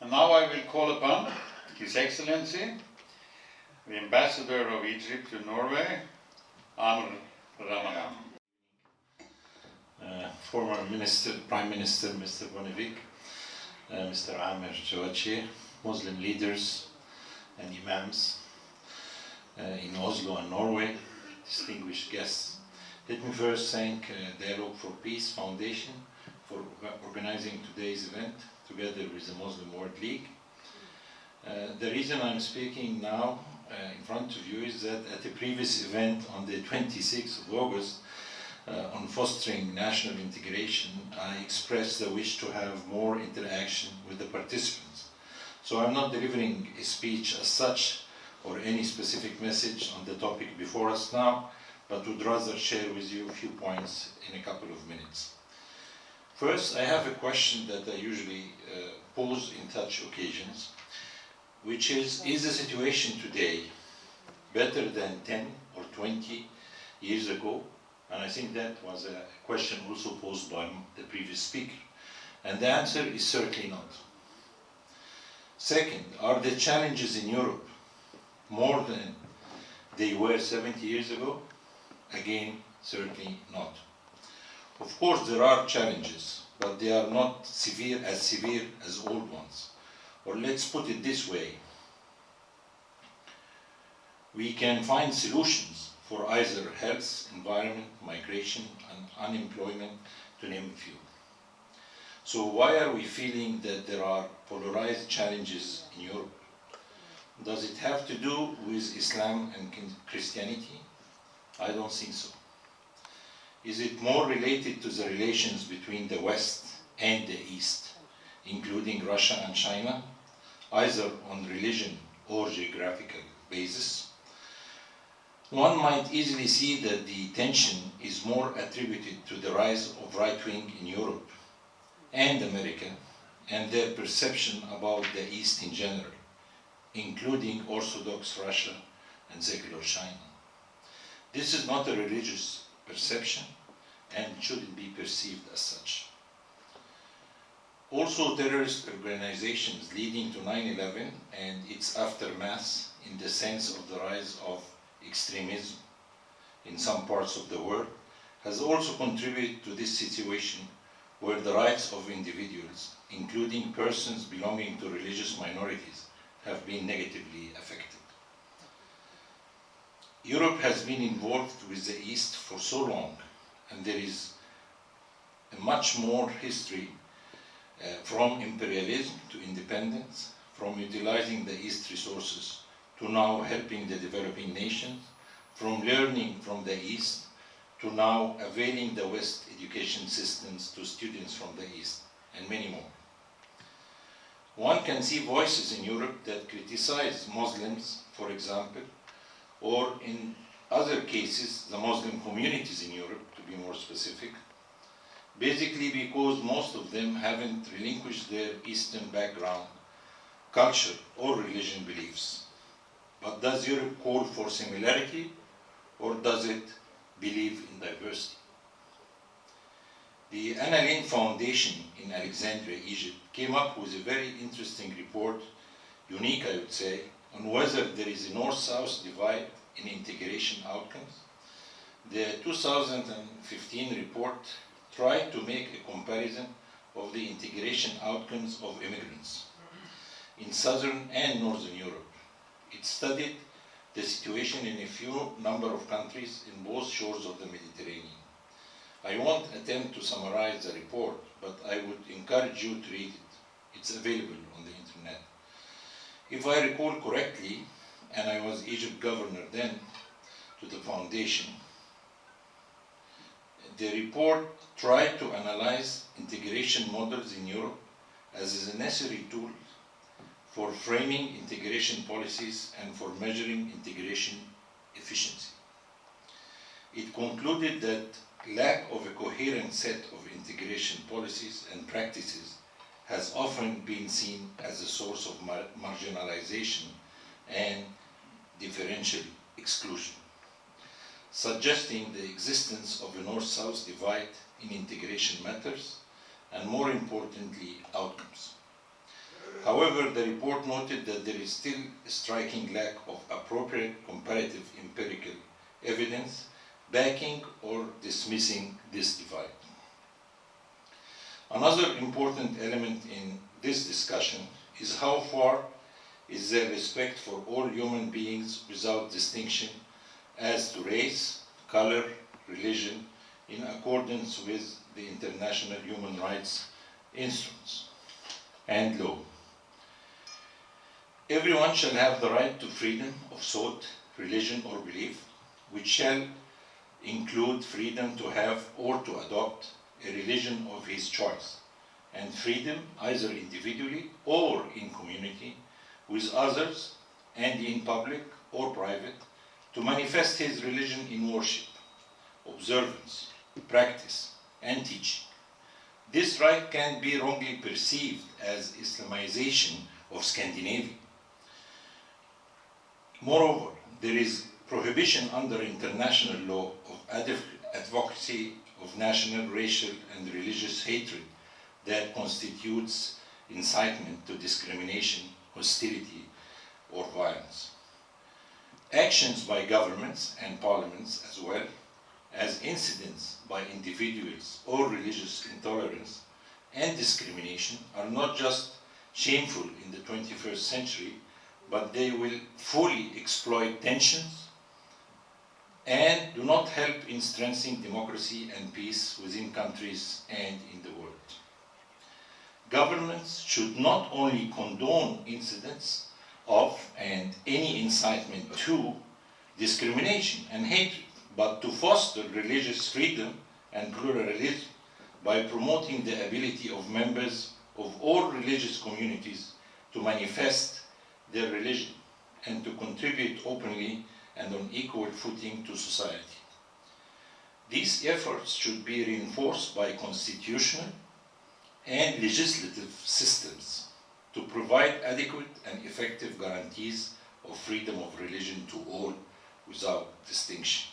And now I will call upon His Excellency, the Ambassador of Egypt to Norway, Amr Ramadan. Former Prime Minister Mr. Bonnevik, Mr. Amr Jawachi, Muslim leaders and Imams in Oslo and Norway, distinguished guests. Let me first thank Dialogue for Peace Foundation for organizing today's event together with the Muslim World League. The reason I'm speaking now in front of you is that at a previous event on the 26th of August on fostering national integration, I expressed the wish to have more interaction with the participants. So I'm not delivering a speech as such or any specific message on the topic before us now, but would rather share with you a few points in a couple of minutes. First, I have a question that I usually pose in such occasions, which is the situation today better than 10 or 20 years ago? And I think that was a question also posed by the previous speaker. And the answer is certainly not. Second, are the challenges in Europe more than they were 70 years ago? Again, certainly not. Of course, there are challenges, but they are not as severe as old ones. Or let's put it this way. We can find solutions for either health, environment, migration, and unemployment, to name a few. So why are we feeling that there are polarized challenges in Europe? Does it have to do with Islam and Christianity? I don't think so. Is it more related to the relations between the West and the East, including Russia and China, either on religion or geographical basis? One might easily see that the tension is more attributed to the rise of right-wing in Europe and America and their perception about the East in general, including Orthodox Russia and secular China. This is not a religious perception and shouldn't be perceived as such. Also, terrorist organizations leading to 9/11 and its aftermath in the sense of the rise of extremism in some parts of the world has also contributed to this situation where the rights of individuals, including persons belonging to religious minorities, have been negatively affected. Europe has been involved with the East for so long, and there is a much more history from imperialism to independence, from utilizing the East resources to now helping the developing nations, from learning from the East to now availing the West education systems to students from the East, and many more. One can see voices in Europe that criticize Muslims, for example, or in other cases, the Muslim communities in Europe, to be more specific, basically because most of them haven't relinquished their Eastern background, culture, or religion beliefs. But does Europe call for similarity, or does it believe in diversity? The Anna Lindh Foundation in Alexandria, Egypt, came up with a very interesting report, unique I would say, on whether there is a north-south divide in integration outcomes. The 2015 report tried to make a comparison of the integration outcomes of immigrants in southern and northern Europe. It studied the situation in a few number of countries in both shores of the Mediterranean. I won't attempt to summarize the report, but I would encourage you to read it. It's available on the internet. If I recall correctly, and I was Egypt governor then to the foundation, the report tried to analyze integration models in Europe as a necessary tool for framing integration policies and for measuring integration efficiency. It concluded that lack of a coherent set of integration policies and practices has often been seen as a source of marginalization and differential exclusion, suggesting the existence of a north-south divide in integration matters and, more importantly, outcomes. However, the report noted that there is still a striking lack of appropriate comparative empirical evidence backing or dismissing this divide. Another important element in this discussion is how far is there respect for all human beings without distinction as to race, color, religion, in accordance with the international human rights instruments and law. Everyone shall have the right to freedom of thought, religion, or belief, which shall include freedom to have or to adopt a religion of his choice, and freedom, either individually or in community, with others and in public or private, to manifest his religion in worship, observance, practice, and teaching. This right can be wrongly perceived as Islamization of Scandinavia. Moreover, there is prohibition under international law of advocacy of national, racial, and religious hatred that constitutes incitement to discrimination, hostility, or violence. Actions by governments and parliaments, as well as incidents by individuals or religious intolerance and discrimination, are not just shameful in the 21st century, but they will fully exploit tensions and do not help in strengthening democracy and peace within countries and in the world. Governments should not only condone incidents of and any incitement to discrimination and hatred, but to foster religious freedom and pluralism by promoting the ability of members of all religious communities to manifest their religion and to contribute openly and on equal footing to society. These efforts should be reinforced by constitutional and legislative systems to provide adequate and effective guarantees of freedom of religion to all without distinction.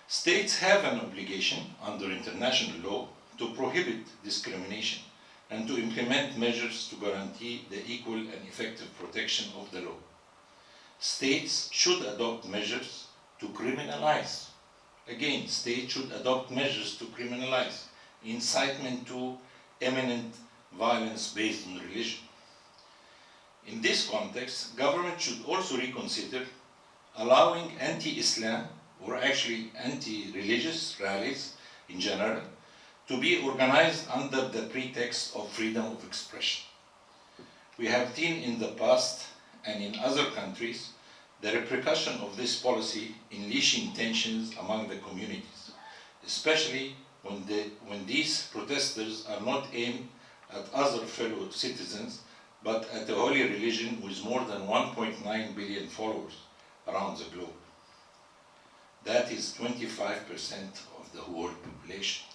States have an obligation under international law to prohibit discrimination and to implement measures to guarantee the equal and effective protection of the law. States should adopt measures to criminalize. Again, states should adopt measures to criminalize incitement to imminent violence based on religion. In this context, government should also reconsider allowing anti-Islam, or actually anti-religious rallies in general, to be organized under the pretext of freedom of expression. We have seen in the past and in other countries the repercussion of this policy in unleashing tensions among the communities, especially when these protesters are not aimed at other fellow citizens, but at a holy religion with more than 1.9 billion followers around the globe. That is 25% of the world population.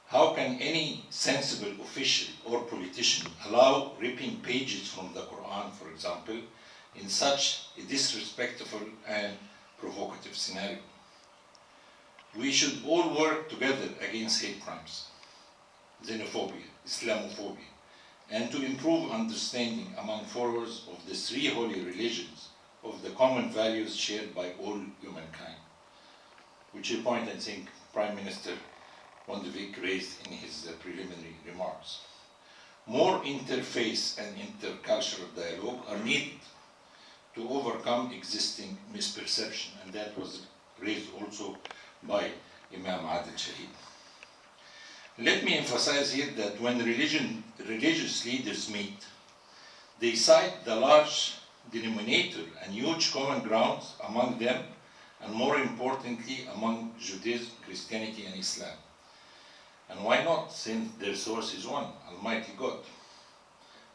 How can any sensible official or politician allow ripping pages from the Quran, for example, in such a disrespectful and provocative scenario? We should all work together against hate crimes, xenophobia, Islamophobia, and to improve understanding among followers of the three holy religions of the common values shared by all humankind, which is a point I think Prime Minister Van de Beek raised in his preliminary remarks. More interfaith and intercultural dialogue are needed to overcome existing misperception, and that was raised also by Imam Adil Shahid. Let me emphasize here that when religious leaders meet, they cite the large denominator and huge common grounds among them, and more importantly among Judaism, Christianity, and Islam. And why not, since their source is one, Almighty God?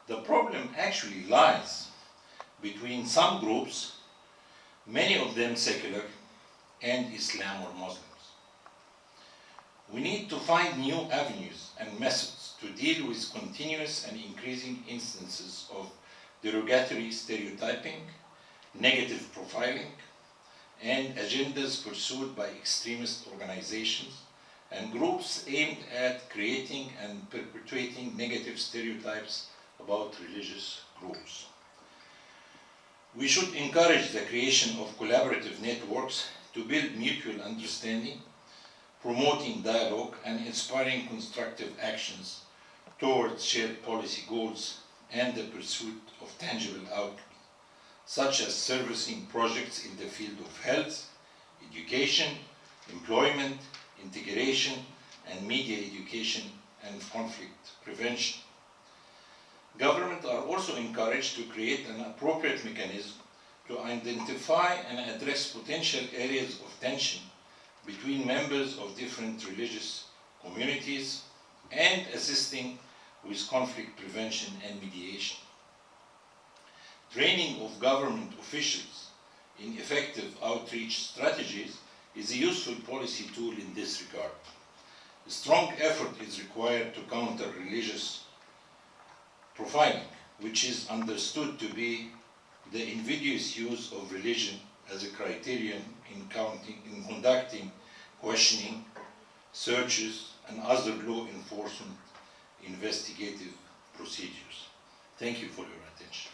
The problem actually lies between some groups, many of them secular, and Islam or Muslims. We need to find new avenues and methods to deal with continuous and increasing instances of derogatory stereotyping, negative profiling, and agendas pursued by extremist organizations and groups aimed at creating and perpetuating negative stereotypes about religious groups. We should encourage the creation of collaborative networks to build mutual understanding, promoting dialogue and inspiring constructive actions towards shared policy goals and the pursuit of tangible outcomes, such as servicing projects in the field of health, education, employment, integration, and media education and conflict prevention. Governments are also encouraged to create an appropriate mechanism to identify and address potential areas of tension between members of different religious communities and assisting with conflict prevention and mediation. Training of government officials in effective outreach strategies is a useful policy tool in this regard. A strong effort is required to counter religious profiling, which is understood to be the invidious use of religion as a criterion in conducting questioning, searches, and other law enforcement investigative procedures. Thank you for your attention.